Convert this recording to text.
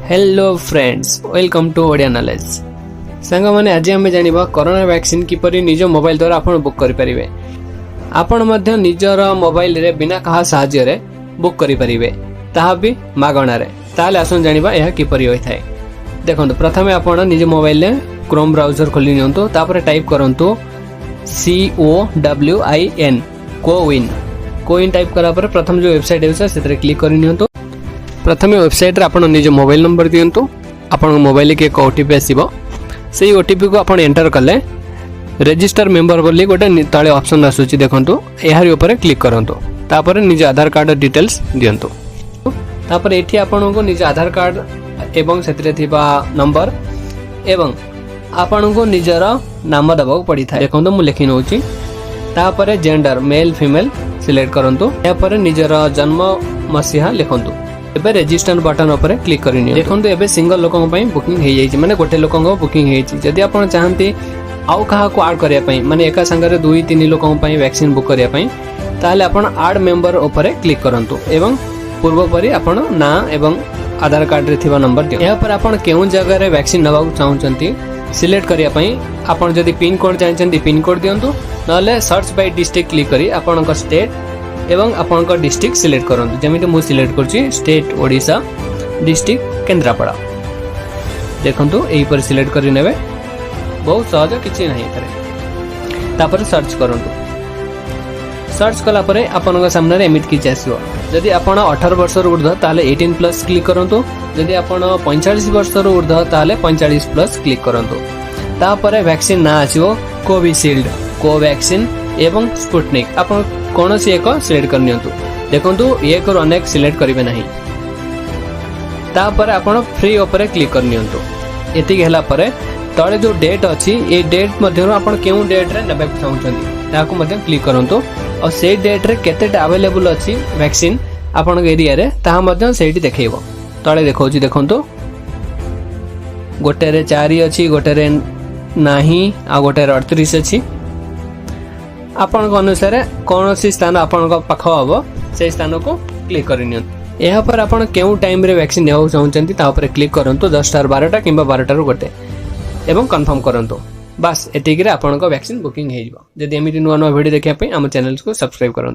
Hello friends, welcome to Odia knowledge. Song माने आज आम जानिबा कोरोना वैक्सीन किपरि निज मोबाइल द्वारा आपण बुक करि परिबे। आपण मध्य निजर मोबाइल रे बिना कहा सहाय्य रे बुक करि परिबे, ताहा भी मागणा रे। ताले आसन जानिबा यह किपरि होय थाए। देखंतु प्रथमे आपण निज मोबाइल रे क्रोम ब्राउजर खोलि नियंतु, तापर टाइप करंतु COWIN कोविन टाइप करा पर प्रथम जो वेबसाइट है सेतरे क्लिक करि नियंतु। प्रथमे वेबसाइट रे आपण निज मोबाइल नंबर दियंतु। आपण मोबाइल के एक ओटीपी आसीबो, सेही ओटीपी को आपण एंटर कले रजिस्टर मेंबर बोली गोटे तळे ऑप्शन आसुची, देखंतु एहारी ऊपर क्लिक करंतु। तापर निज आधार कार्ड डिटेल्स दियंतु। तापर एठी आपण को निज आधार कार्ड एवं सेतरे थिबा नंबर एवं आपण को निजर नाम दबाव पड़ी था। देखंतु मु लिखि नउची। तापर जेंडर मेल फीमेल सिलेक्ट करंतु। यापर निजर जन्म मसिहा लिखंतु। एबे रजिस्टर बटन ऊपर क्लिक करिनियो। देखंतु एबे सिंगल लोकन पई बुकिंग हे जाई, माने गोटे लोकन को बुकिंग हे जाई। जदि आपण चाहंती आउ कहा को ऐड करिया पई, माने एका संगरे 2-3 लोकन पई वैक्सीन बुक करिया पई, ताले आपण ऐड मेंबर ऊपर क्लिक करंतु एवं पूर्व परि आपण ना एवं आधार कार्ड रे थिबा नंबर दियो। या पर आपण केउ जगह रे वैक्सीन नबाउ चाहउचंती सिलेक्ट करिया पई आपण जदि पिन कोड चाहचंती पिन कोड दियंतु, नले सर्च बाय डिस्ट्रिक्ट क्लिक करी आपण को स्टेट एवं आपण को डिस्ट्रिक्ट सिलेक्ट करंतु। जेमिति मु सिलेक्ट करछि स्टेट ओडिशा, डिस्ट्रिक्ट केंद्रापड़ा। देखंतु एही पर सिलेक्ट करि नेबे, बहुत सहज किछि नाही करे। तापर सर्च करंतु। सर्च कला परे आपण को सामने एमिट किछि आसीबो। जदि आपण 18 वर्ष रो ऊर्ध्व ताले 18+ क्लिक करंतु। जदि आपण 45 वर्ष रो ऊर्ध्व ताले 45+ क्लिक करंतु। तापर वैक्सीन ना आसीबो कोविशील्ड, कोवैक्सीन एवं स्पुटनिक। आपण कोनोसी एक सिलेक्ट करनियंतु। देखंतु एक और अनेक सिलेक्ट करिवे नाही। तापर आपण फ्री ऊपर क्लिक करनियंतु। एति गेला परे तळे जो डेट अछि ए डेट मध्यरो आपण केउ डेट रे नेबे चाहउछंती ताको मध्य क्लिक करंतु। और से डेट रे केतेटा अवेलेबल अछि वैक्सीन आपण एरिया रे ताहा मध्य सेठी देखैबो। तळे देखौछि, देखंतु गोटे रे 4 अछि, गोटे रे नाही, आ गोटे रे 38 अछि। आपण अनुसार कौन सी स्थान आपण पाख हम से स्थान को क्लिक करनी। यहाँ पर आपण केउ टाइम रे वैक्सीन नेउ चाहउचंती ता ऊपर क्लिक करंतु। 10 12 किंबा 12 गोटे एवं कंफर्म करंतु। बस एतिक रे आपण को वैक्सीन बुकिंग हे जिवो। जदि एमिति नुवा नुवा वीडियो देखिया पई हम चैनल को सब्सक्राइब करंतु।